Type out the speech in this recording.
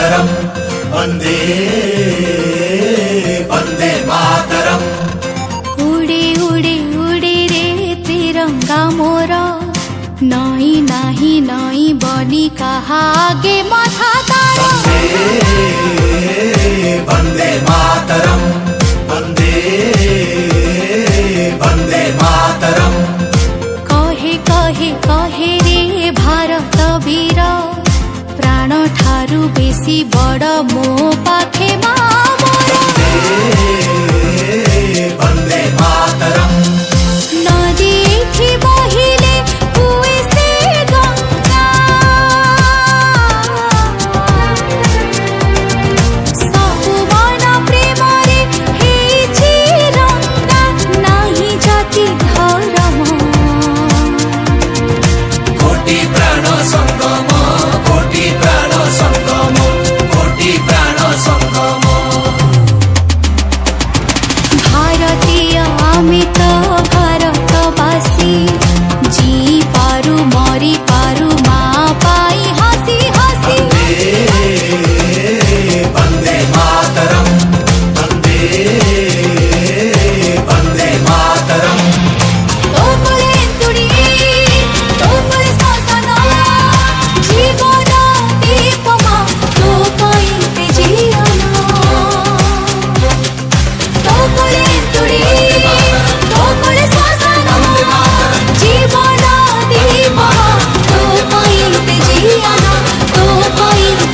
मातरम वंदे वंदे मातरम। उड़े उड़े उड़े रे तिरंगा मोरा, नाई नाही नाई बनी कहा आगे माथा तारा। वंदे मातरम वंदे वंदे मातरम। कहे कहे कहे रे भारत वीर, प्राण ठारू बेसी बड़ मो पाखे मा मोर। वंदे मातरम।